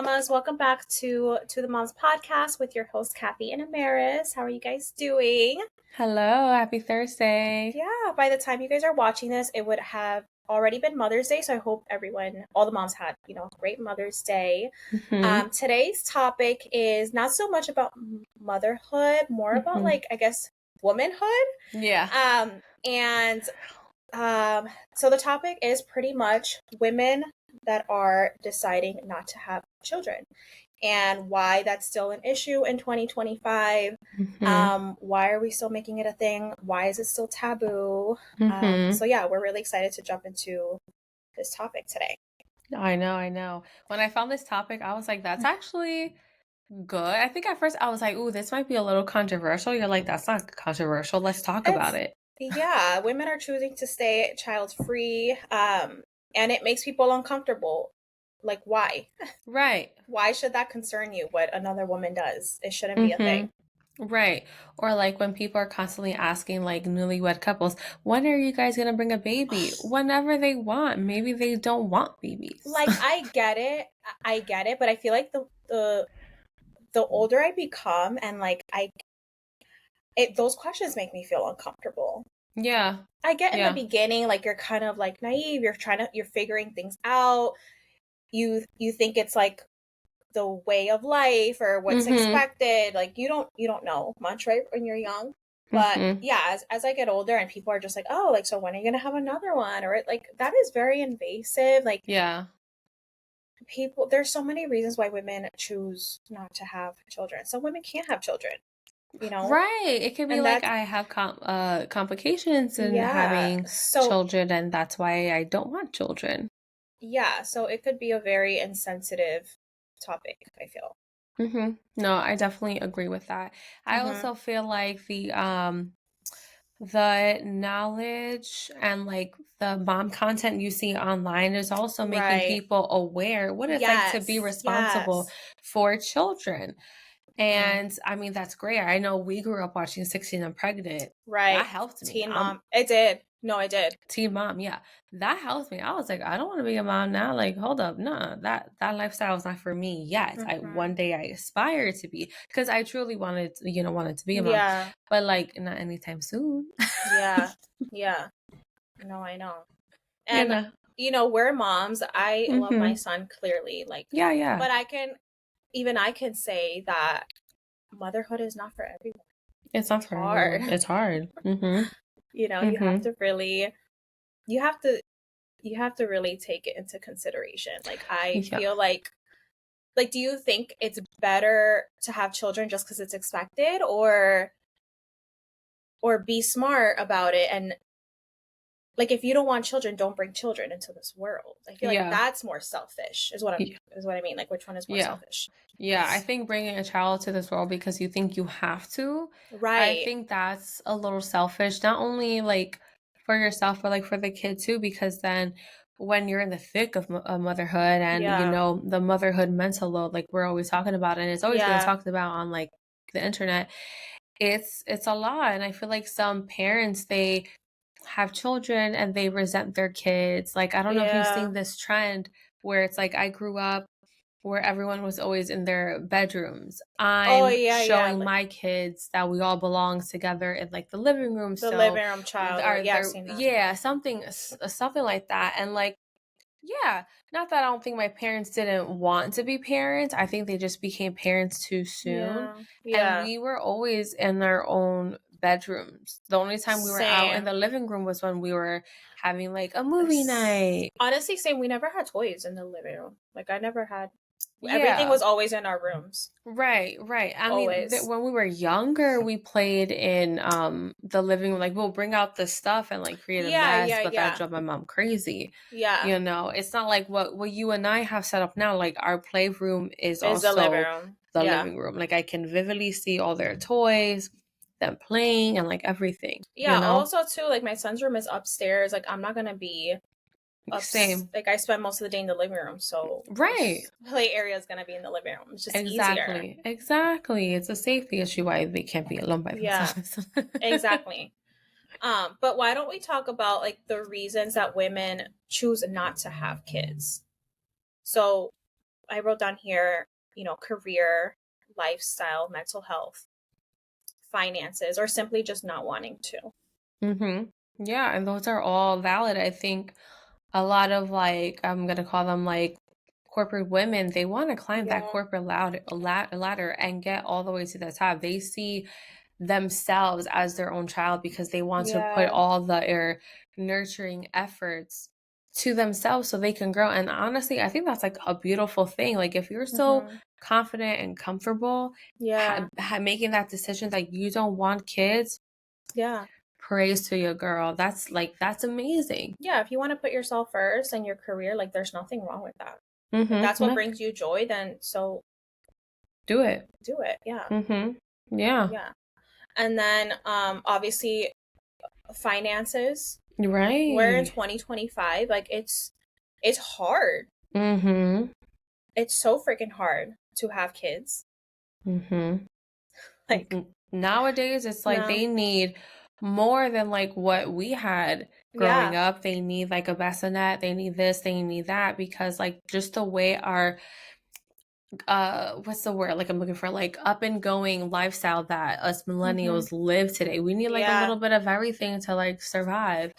mamas. Welcome back to the Moms Podcast with your host Kathy and Amaris. How are you guys doing? Hello, happy Thursday. Yeah, by the time you guys are watching this, it would have already been Mother's Day, so I hope all the moms had, a great Mother's Day. hmm Today's topic is not so much about motherhood, more about hmm I guess womanhood. Yeah. And so the topic is pretty much women that are deciding not to have children and why that's still an issue in 2025. hmm Why are we still making it a thing? Why is it still taboo? hmm So yeah, we're really excited to jump into this topic today. I know. When I found this topic, I was like, that's actually good. I think at first I was like, ooh, this might be a little controversial. You're like, that's not controversial. Let's talk about It's it. Yeah, women are choosing to stay child free, and it makes people uncomfortable. Like, why? Right. Why should that concern you? What another woman does, it shouldn't be a hmm thing. Right. Or like when people are constantly asking like newlywed couples, when are you guys gonna bring a baby? Whenever they want. Maybe they don't want babies. Like, I get it, but I feel like the older I become, and those questions make me feel uncomfortable. Yeah. I get in the Yeah. beginning, like, you're kind of like naive, you're figuring things out. You think it's like the way of life or what's hmm expected. Like, you don't know much, right, when you're young. But hmm yeah, as I get older and people are just like, oh, like, so when are you gonna have another one? Or like, that is very invasive. Like, Yeah. people, there's so many reasons why women choose not to have children. Some women can't have children, you know? Right. It could be And like that's, I have complications in yeah. having So children, and that's why I don't want children. yeah, so it could be a very insensitive topic, I feel. No, I definitely agree with that. I Mm-hmm. also feel like the knowledge and like the mom content you see online is also making Right. people aware what it's like to be Yes. responsible Yes. for children. Mm-hmm. And I mean, that's great. I know we grew up watching 16 and Pregnant. That Right. helped me. Teen mom. It did. No, it did. Teen mom, yeah. That helped me. I was like, I don't want to be a mom now. Like, hold up, nah, that lifestyle is not for me yet. I Mm-hmm. one day I aspire to be because I truly wanted to be a mom, Yeah. but like not anytime soon. Yeah. Yeah. No, I know. you And know. we're moms. I love my Mm-hmm. son clearly, like, Yeah, yeah. but I can say that motherhood is not for everyone. It's not It's for hard. everyone. It's hard. Mm-hmm. You have Mm-hmm. to really you have to you have to really take it into consideration. Like, I Yeah. feel like, do you think it's better to have children just because it's expected, or be smart about it, and like, if you don't want children, don't bring children into this world? I feel like Yeah. that's more selfish, is what I mean. Like, which one is more Yeah. selfish? Yeah, I think bringing a child to this world because you think you have to, I Right. think that's a little selfish, not only like for yourself, but like for the kid too, because then when you're in the thick of motherhood and Yeah. the motherhood mental load, like we're always talking about, and it's always being Yeah. talked about on like the internet, it's a lot. And I feel like some parents, they have children and they resent their kids. Like, I don't know if you've Yeah. seen this trend where it's like I grew up where everyone was always in their bedrooms. Oh, I'm yeah, yeah. showing Like, my kids that we all belong together in like the living room. the So living room child, or are yeah, I've there, seen that. yeah, something like that. And like, yeah, not that I don't think my parents didn't want to be parents. I think they just became parents too soon. Yeah. And Yeah. we were always in our own bedrooms. The only time we were out in Same. the living room was when we were having like a movie night. Honestly, same. We never had toys in the living room. Like, I never had. Everything Yeah. was always in our rooms. Right, right. I mean, Always. when we were younger, we played in the living room. Like we'll bring out the stuff and like create a Yeah, mess, yeah, but that yeah. drove my mom crazy. Yeah. It's not like what you and I have set up now. Like our playroom is Is the living also room. the Yeah. living room. Like I can vividly see all their toys, them playing, and like everything. Yeah. Also, too, like, my son's room is upstairs. Like, I'm not gonna be Same. like, I spend most of the day in the living room, so Right. his play area is gonna be in the living room. It's just easier. Exactly. Exactly. It's a safety issue why they can't be alone by Yeah. themselves. Exactly. But why don't we talk about, like, the reasons that women choose not to have kids? So I wrote down here, career, lifestyle, mental health, finances, or simply just not wanting to. Yeah, and those are all valid. I think a lot of like, I'm gonna call them like corporate women, they want to climb that Yeah. corporate ladder and get all the way to the top. They see themselves as their own child because they want to put Yeah. all their nurturing efforts to themselves so they can grow. And honestly, I think that's like a beautiful thing. Like if you're so confident and comfortable Yeah. making that decision that you don't want kids, Yeah. praise to your girl. That's amazing. Yeah. If you want to put yourself first and your career, like there's nothing wrong with that. If that's what brings you joy, then so do it. do it. Yeah. Yeah. Yeah. And then obviously finances. Right. We're in 2025. Like it's hard. It's so freaking hard to have kids. Like nowadays it's like they need more than like what we had growing up. They need like a bassinet, they need this, they need that, because like just the way our what's the word like I'm looking for, like up and going lifestyle that us millennials live today, we need like a little bit of everything to like survive.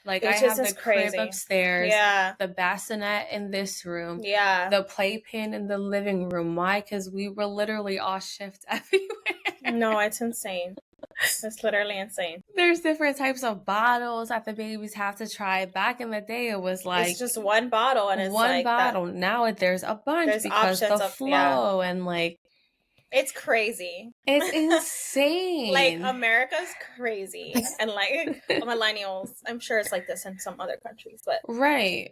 Like I have the crib upstairs, the bassinet in this room, the playpen in the living room. Why? Because we were literally all shift everywhere. No, it's insane. It's literally insane. There's different types of bottles that the babies have to try. Back in the day, it was like it's just one bottle, and it's one like bottle. Now there's a bunch, there's because the flow and like it's crazy. It's insane. Like America's crazy, and like millennials. I'm sure it's like this in some other countries, but right.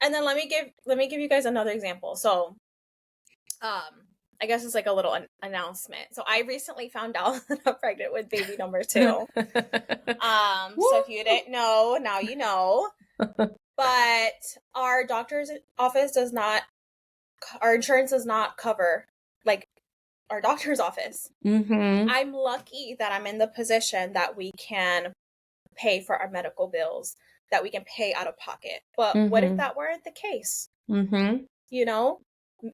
And then let me give you guys another example. So, I guess it's like a little announcement. So I recently found out that I'm pregnant with baby number 2. So if you didn't know, now you know. But our doctor's office our insurance does not cover like our doctor's office. I'm lucky that I'm in the position that we can pay for our medical bills, that we can pay out of pocket. But what if that weren't the case? You know,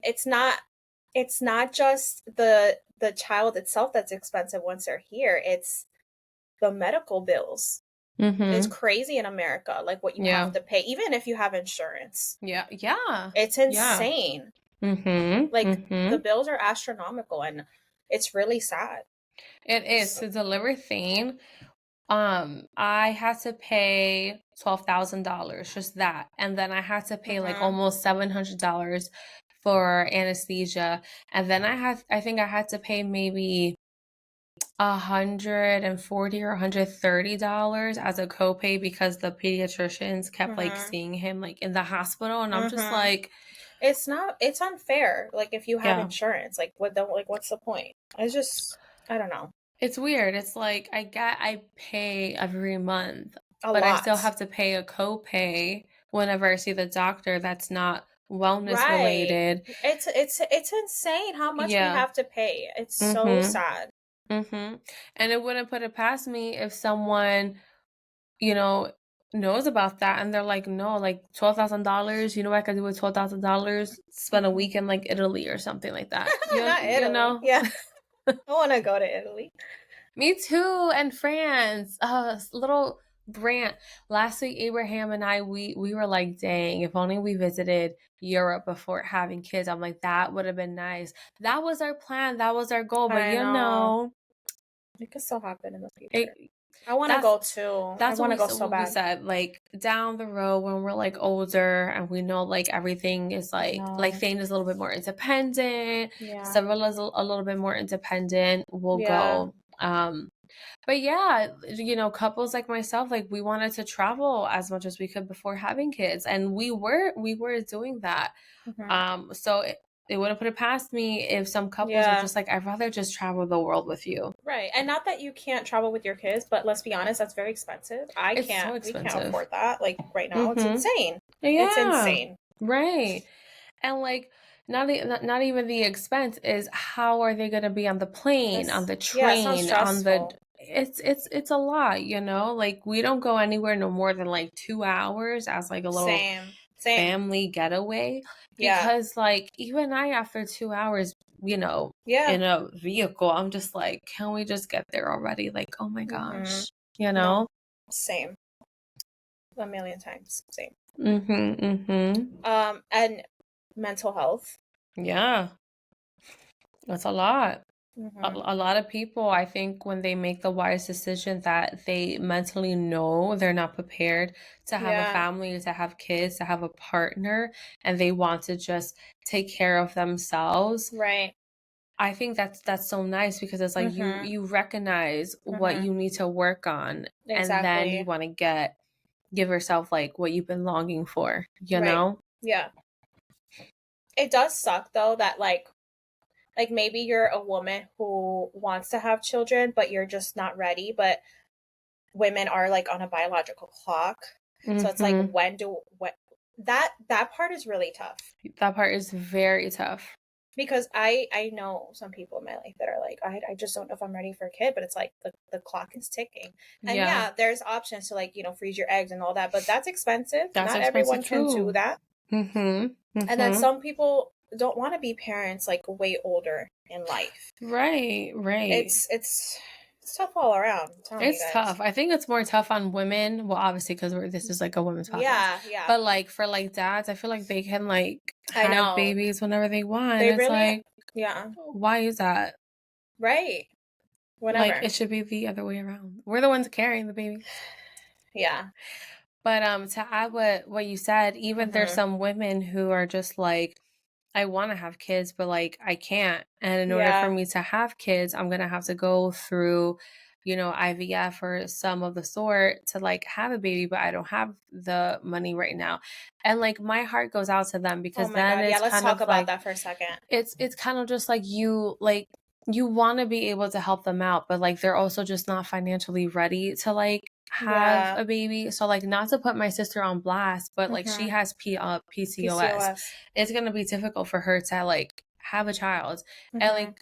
it's not just the child itself that's expensive once they're here. It's the medical bills. It's crazy in America, like what you have to pay, even if you have insurance. Yeah. It's insane. Like the bills are astronomical, and it's really sad. It is. To deliver Thane, I had to pay $12,000, just that, and then I had to pay like almost $700 for anesthesia, and then I think I had to pay maybe $140 or $130 as a copay because the pediatricians kept like seeing him like in the hospital, and I'm just like, it's unfair. Like if you have insurance, like what's the point? I don't know. It's weird. It's like I pay every month, but I still have to pay a copay whenever I see the doctor that's not wellness related. It's insane how much we have to pay. It's so sad. And it wouldn't put it past me if someone, knows about that and they're like, no, like $12,000, you know what I could do with $12,000? Spend a week in like Italy or something like that. Not Italy. Yeah. I want to go to Italy. Me too. And France. Little Brant. Last week, Abraham and I, we were like, dang, if only we visited Europe before having kids. I'm like, that would have been nice. That was our plan. That was our goal. But it could still happen in the future. I want to go too. That's I want to go so bad. We said, like down the road when we're like older and we know like everything is like Thane is a little bit more independent. Several is a little bit more independent. We'll go. But yeah, couples like myself, like we wanted to travel as much as we could before having kids, and we were doing that. So it wouldn't put it past me if some couples are just like, I'd rather just travel the world with you. Right. And not that you can't travel with your kids, but let's be honest, that's very expensive. We can't afford that. Like right now, it's insane. Yeah. It's insane. Right. And like, not even the expense is how are they going to be on the plane, on the train, on the, it's a lot, like we don't go anywhere no more than like 2 hours as like a little family getaway. Because like even I, after 2 hours, in a vehicle, I'm just like, can we just get there already? Like, oh my gosh, No, same. A million times. Same. And mental health. Yeah. That's a lot. A lot of people, I think, when they make the wise decision that they mentally know they're not prepared to have a family, to have kids, to have a partner, and they want to just take care of themselves. Right. I think that's so nice, because it's like you recognize what you need to work on, and then you want to give yourself like what you've been longing for, you know? Yeah. It does suck though that like maybe you're a woman who wants to have children, but you're just not ready. But women are like on a biological clock. So it's like, that part is really tough. That part is very tough. Because I know some people in my life that are like, I just don't know if I'm ready for a kid, but it's like the clock is ticking. And there's options to like, freeze your eggs and all that, but that's expensive. Not everyone can do that. And then some people don't want to be parents like way older in life. Right. It's tough all around. It's tough. I think it's more tough on women. Well, obviously, because this is like a women's podcast. Yeah. But like for like dads, I feel like they can like have babies whenever they want. They it's really, like, why is that? Right. Whatever. Like it should be the other way around. We're the ones carrying the babies. Yeah. But to add what you said, even there's some women who are just like, I want to have kids, but like I can't. And in order for me to have kids, I'm going to have to go through, IVF or some of the sort to like have a baby, but I don't have the money right now. And like my heart goes out to them, because then it's let's kind talk of about like, that for a second. It's kind of just like you want to be able to help them out, but like they're also just not financially ready to like have a baby. So like, not to put my sister on blast, but like she has PCOS. It's going to be difficult for her to like have a child. And like,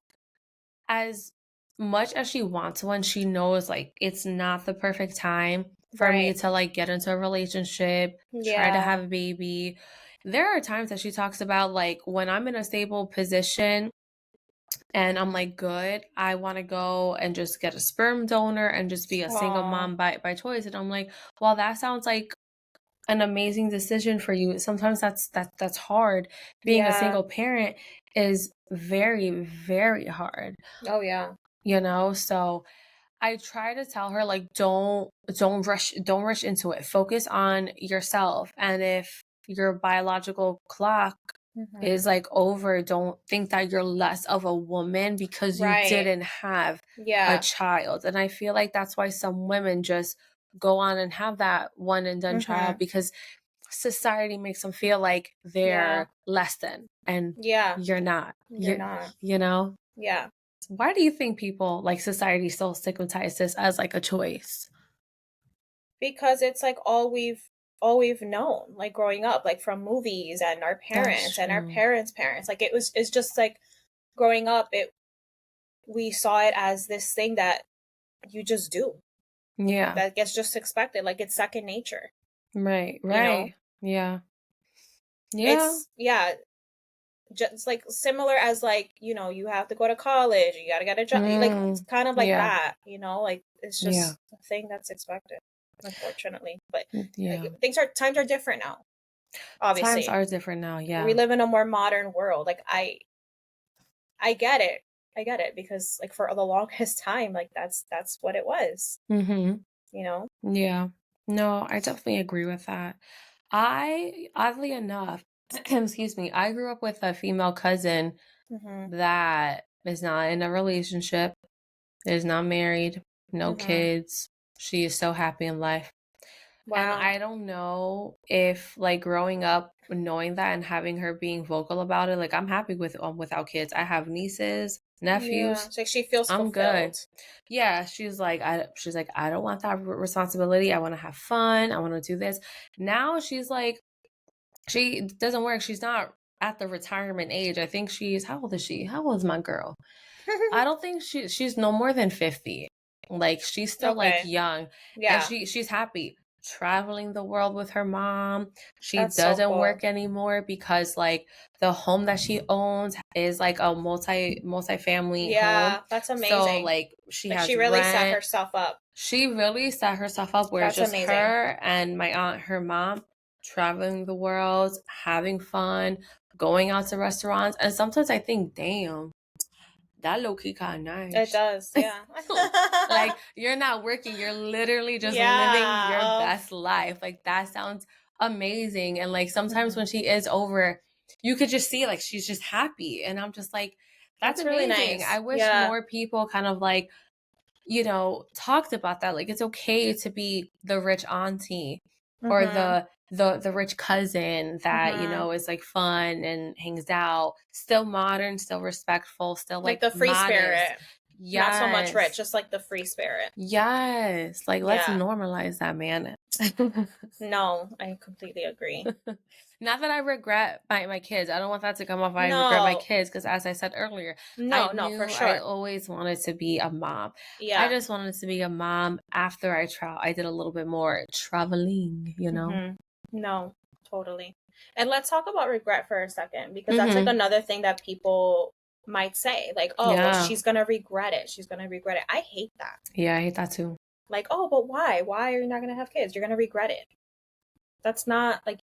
as much as she wants one, she knows like it's not the perfect time for me to like get into a relationship, try to have a baby. There are times that she talks about like, when I'm in a stable position and I'm like, good, I want to go and just get a sperm donor and just be a single mom by choice. And I'm like, well, that sounds like an amazing decision for you. Sometimes that's hard. Being a single parent is very, very hard. Oh yeah. So I try to tell her like, don't rush into it. Focus on yourself. And if your biological clock is like over, don't think that you're less of a woman because you didn't have a child. And I feel like that's why some women just go on and have that one and done child, because society makes them feel like they're less than, and you're not. Yeah. Why do you think people like society still stigmatizes this as like a choice? Because it's like all we've known, like growing up, like from movies and our parents and our parents' parents. Like it's just like growing up, we saw it as this thing that you just do. Yeah. That gets just expected. Like it's second nature. Right. Yeah. It's just like similar as like, you have to go to college, you gotta get a job. Like it's kind of like that, like it's just a thing that's expected, unfortunately. But times are different now. Obviously. Times are different now, We live in a more modern world. Like I get it. I get it, because like for the longest time, like that's what it was. Yeah. No, I definitely agree with that. Oddly enough, excuse me, I grew up with a female cousin that is not in a relationship, is not married, no kids. She is so happy in life. Wow. And I don't know if like growing up knowing that and having her being vocal about it, like I'm happy without kids. I have nieces, nephews. So she feels I'm fulfilled. Good. Yeah, she's like I don't want that responsibility. I want to have fun. I want to do this. Now she's like, she doesn't work. She's not at the retirement age. I think how old is she? How old is my girl? I don't think she's no more than 50. Like she's still like young. Yeah. And she's happy. traveling the world with her mom. She That's so doesn't cool. work anymore because like the home that she owns is like a multi-family home. That's amazing. So like she has she really rent. set herself up. She really set herself up where it's That's just amazing. her and my aunt, her mom, traveling the world, having fun, going out to restaurants. And sometimes I think, damn, that low-key kind of nice. It does, yeah. Like, you're not working, you're literally just living your best life. Like, that sounds amazing. And like sometimes when she is over, you could just see like she's just happy. And I'm just like, that's amazing. Really nice. I wish more people kind of like, you know, talked about that. Like, it's okay to be the rich auntie or the rich cousin that, you know, is like fun and hangs out, still modern, still respectful, still like the free modest. Spirit. Yes. Not so much rich, just like the free spirit. Yes. Like, let's normalize that, man. No, I completely agree. Not that I regret my kids. I don't want that to come off. I regret my kids because, as I said earlier, I knew for sure. I always wanted to be a mom. Yeah. I just wanted to be a mom after I did a little bit more traveling, you know? No, totally. And let's talk about regret for a second, because that's like another thing that people might say, like, oh, well, she's going to regret it. She's going to regret it. I hate that. Yeah, I hate that too. Like, oh, but why? Why are you not going to have kids? You're going to regret it. That's not the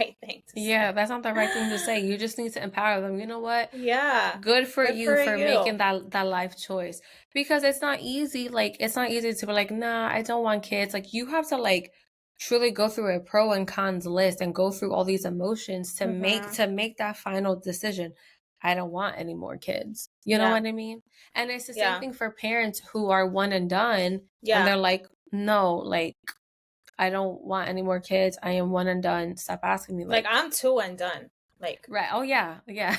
right thing to say. Yeah, that's not the right thing to say. You just need to empower them. You know what? Yeah. Good for you for making that life choice. Because it's not easy. Like, it's not easy to be like, nah, I don't want kids. Like, you have to like truly go through a pro and cons list and go through all these emotions to make that final decision. I don't want any more kids. You know what I mean? And it's the same thing for parents who are one and done. Yeah. And they're like, no, like, I don't want any more kids. I am one and done. Stop asking me. Like I'm two and done. Like, right. Oh yeah. Yeah.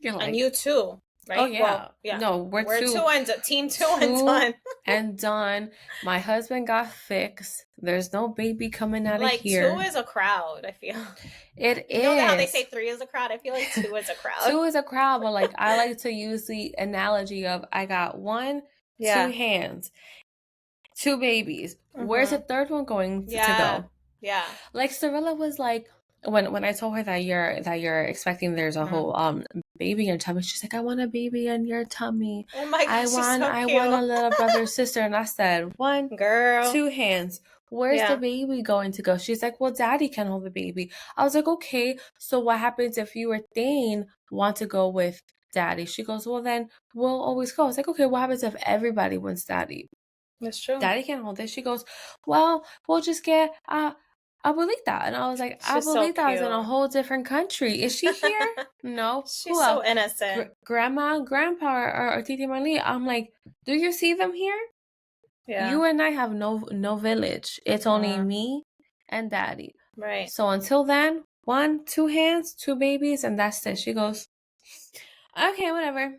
You're like, and you too. Right? Oh yeah. Well, yeah. No, we're two and team two and done. And done. My husband got fixed. There's no baby coming out of here. Like 2 is a crowd, I feel. It is. You know how they say 3 is a crowd? I feel like 2 is a crowd. 2 is a crowd, but like I like to use the analogy of I got 1, 2 hands, 2 babies. Where's the third one going to go? Yeah. Like Cirilla was like, when I told her that you're expecting there's a whole baby in your tummy, she's like, I want a baby in your tummy. Oh my gosh, I want a little brother sister. And I said, 1, girl, 2 hands. Where's the baby going to go? She's like, well, daddy can hold the baby. I was like, okay, so what happens if you or Thane want to go with daddy? She goes, well, then we'll always go. I was like, okay, what happens if everybody wants daddy? That's true. Daddy can't hold this. She goes, well, we'll just get Abuelita. And I was like, Abuelita is in a whole different country. Is she here? No. She's so innocent. Grandma and grandpa or Titi Mali. I'm like, do you see them here? Yeah. You and I have no village. It's only me and daddy. Right. So until then, 1, 2 hands, 2 babies, and that's it. She goes, okay, whatever.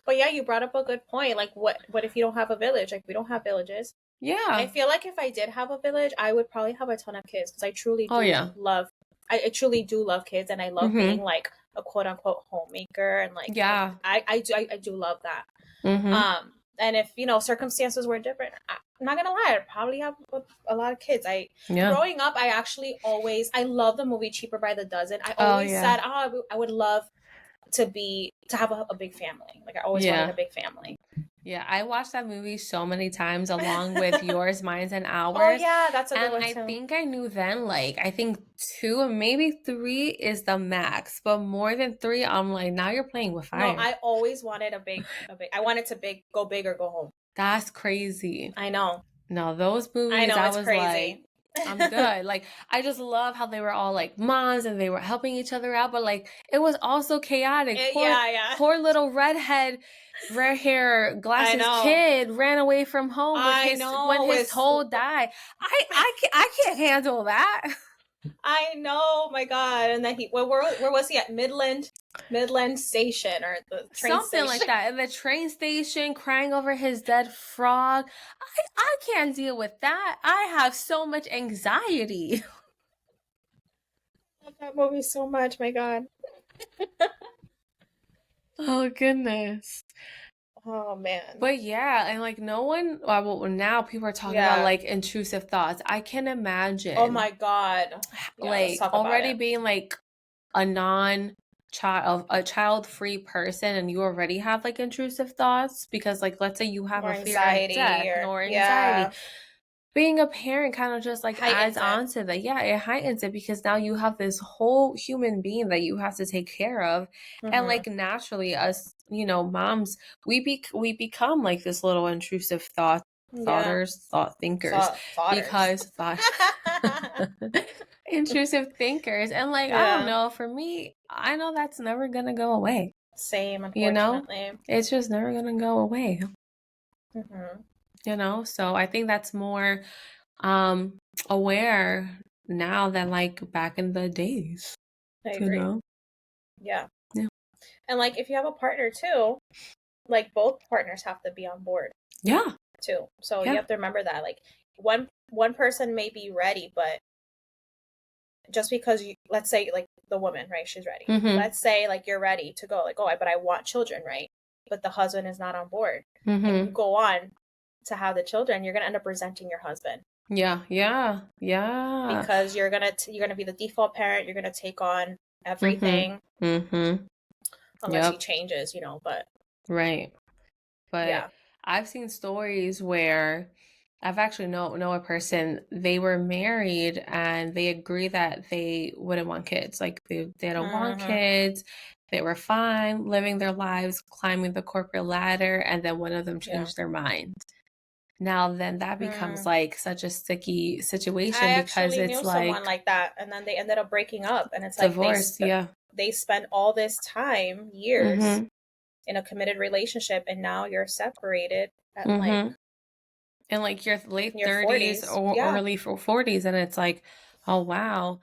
But yeah, you brought up a good point. Like, what if you don't have a village? Like, we don't have villages. Yeah. I feel like if I did have a village, I would probably have a ton of kids, because I truly do love. I truly do love kids, and I love being like a quote unquote homemaker, and like I do love that. And if circumstances were different, I'm not gonna lie, I'd probably have a lot of kids. Growing up, I actually I love the movie Cheaper by the Dozen. I always said, I would love to have a big family. Like I always wanted a big family. Yeah, I watched that movie so many times along with Yours, Mine, and Ours. Oh yeah, that's a good one too. And I think I knew then, like, I think 2 and maybe 3 is the max. But more than 3, I'm like, now you're playing with fire. No, I always wanted a big. I wanted to go big or go home. That's crazy. I know. No, those movies, I was crazy. Like, I'm good. Like, I just love how they were all like moms and they were helping each other out, but like it was also chaotic. Poor little redhead, red hair, glasses kid ran away from home when his toe died. I can't handle that. I know, my God. And then where was he at? Midland Station, or the train something station. Like that. In the train station, crying over his dead frog. I can't deal with that. I have so much anxiety. I love that movie so much, my God. Oh goodness. Oh man. But yeah, and like no one, well, now people are talking about like intrusive thoughts. I can imagine. Oh my God. Yeah, let's like talk about already it. being like a child-free person, and you already have like intrusive thoughts because like let's say you have Or a fear of death or anxiety. Being a parent kind of just like adds on to that. Yeah, it heightens it because now you have this whole human being that you have to take care of. And like naturally us, moms, we become like this little intrusive thought thinkers because intrusive thinkers. And like I don't know, for me, I know that's never gonna go away. Same, unfortunately. It's just never gonna go away. So I think that's more aware now than like back in the days. I agree. Yeah. And like if you have a partner too, like both partners have to be on board. Yeah. Too. So you have to remember that. Like one person may be ready, but just because let's say like the woman, right, she's ready. Let's say like you're ready to go, like, oh, but I want children, right? But the husband is not on board. And you go on to have the children, you're gonna end up resenting your husband. Yeah. Because you're gonna be the default parent. You're gonna take on everything, unless he changes, But right. But I've seen stories where I've actually know a person, they were married and they agreed that they wouldn't want kids. Like they don't want kids. They were fine living their lives, climbing the corporate ladder, and then one of them changed their mind. Now then that becomes like such a sticky situation because it's knew like someone like that, and then they ended up breaking up, and it's divorce, like they spent all this time, years in a committed relationship, and now you're separated at like in like your late 30s or early 40s, and it's like, oh wow.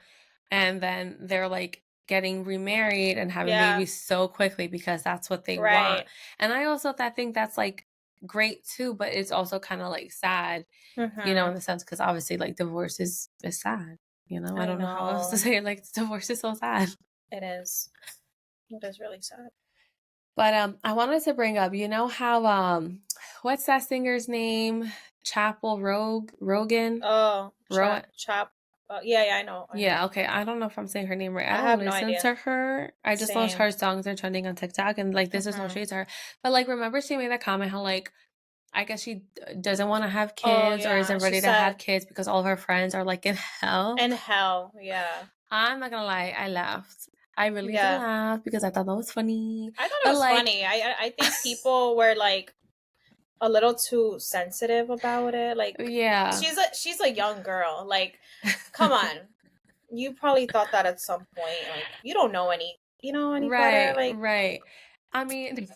And then they're like getting remarried and having babies so quickly because that's what they want. And I also think that's like great too, but it's also kind of like sad, in the sense, because obviously like divorce is sad. I don't know how else to say it. Like divorce is so sad. It is really sad. But I wanted to bring up, how what's that singer's name? Rogan? Oh, yeah, I know. Yeah, okay. I don't know if I'm saying her name right. I don't listen to her. I just know her songs are trending on TikTok, and like this is no shade to her. But like, remember she made that comment how like I guess she doesn't want to have kids or isn't ready to have kids because all of her friends are like in hell. In hell, yeah. I'm not gonna lie, I laughed. I really did laugh because I thought that was funny. I thought it was funny. I think people were like a little too sensitive about it. Like, she's a young girl. Like, come on, you probably thought that at some point. Like, you don't know any better. Like, right. I mean,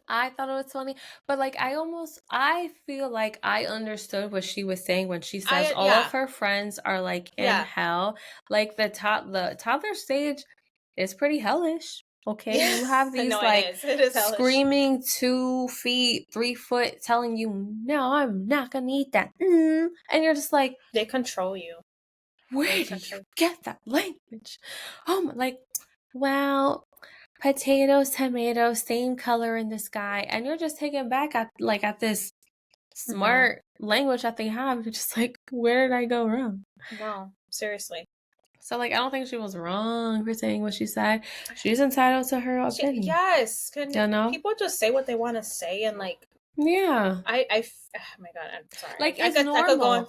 I thought it was funny, but like I feel like I understood what she was saying when she says all of her friends are like in hell. Like the toddler stage is pretty hellish. Okay, you have these it is screaming 2 feet, 3 foot, telling you, "No, I'm not gonna eat that," and you're just like, they control you. Where do you get that language? Oh my, like, well, potatoes, tomatoes, same color in the sky, and you're just taken back at this smart language that they have. You're just like, where did I go wrong? No, seriously. So like, I don't think she was wrong for saying what she said. She's entitled to her opinion. Yes. People just say what they want to say, and like, yeah. Oh my God, I'm sorry. Like it's normal.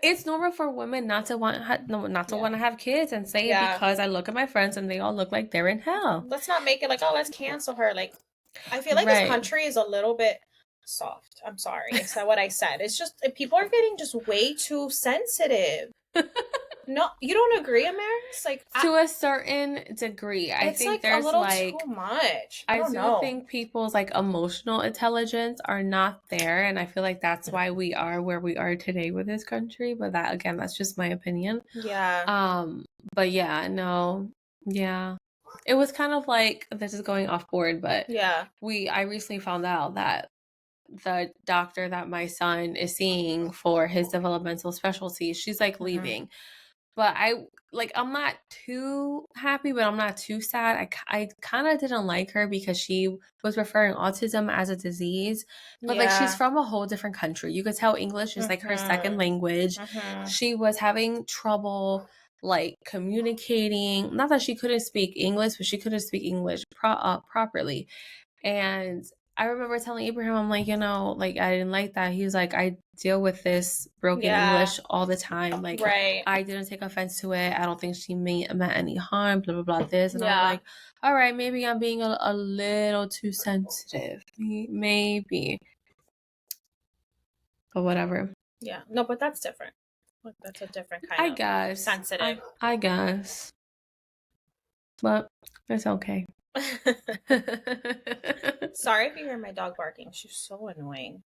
It's normal for women not to want to have kids and say it because I look at my friends and they all look like they're in hell. Let's not make it like, oh, let's cancel her. Like, I feel like this country is a little bit soft. I'm sorry. It's not what I said. It's just people are getting just way too sensitive. No, you don't agree, Amaris? Like, to a certain degree, I think like there's a little too much. I do think people's like emotional intelligence are not there, and I feel like that's why we are where we are today with this country. But that again, that's just my opinion. Yeah. But yeah, no, yeah, it was kind of like, this is going off board, but I recently found out that the doctor that my son is seeing for his developmental specialty, she's like leaving. But I'm not too happy, but I'm not too sad. I kind of didn't like her because she was referring autism as a disease. But like, she's from a whole different country. You could tell English is like her second language. She was having trouble like communicating. Not that she couldn't speak English, but she couldn't speak English properly. And I remember telling Abraham, I'm like, like, I didn't like that. He was like, I deal with this broken English all the time. Like, I didn't take offense to it. I don't think she meant any harm, blah, blah, blah, this. And I'm like, all right, maybe I'm being a little too sensitive. Maybe. But whatever. Yeah. No, but that's different. That's a different kind of sensitive. I guess. But it's okay. Sorry if you hear my dog barking. She's so annoying.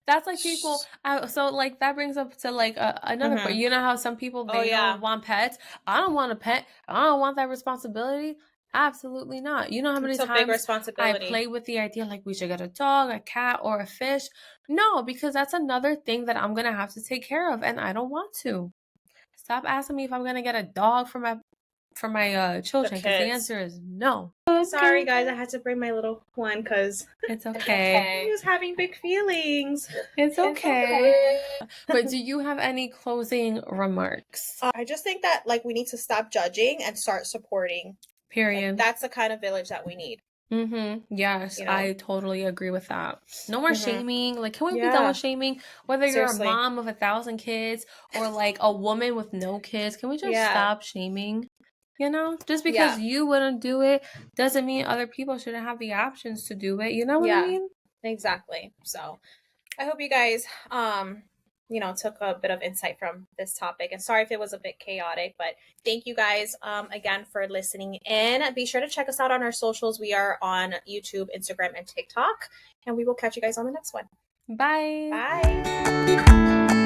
That's like people. So like that brings up to like another point. You know how some people they don't want pets. I don't want a pet. I don't want that responsibility. Absolutely not. You know how many times I play with the idea like we should get a dog, a cat, or a fish? No, because that's another thing that I'm gonna have to take care of, and I don't want to. Stop asking me if I'm gonna get a dog for my children, because the answer is no. Sorry guys, I had to bring my little one because it's okay. He was having big feelings. It's okay. But do you have any closing remarks? I just think that like we need to stop judging and start supporting. Period. Like, that's the kind of village that we need. Yes, I totally agree with that. No more shaming. Like, can we be done with shaming? Whether you're a mom of 1,000 kids or like a woman with no kids, can we just stop shaming? Just because you wouldn't do it doesn't mean other people shouldn't have the options to do it. You know what I mean? Exactly. So I hope you guys, took a bit of insight from this topic. And sorry if it was a bit chaotic, but thank you guys again for listening in. Be sure to check us out on our socials. We are on YouTube, Instagram, and TikTok. And we will catch you guys on the next one. Bye. Bye.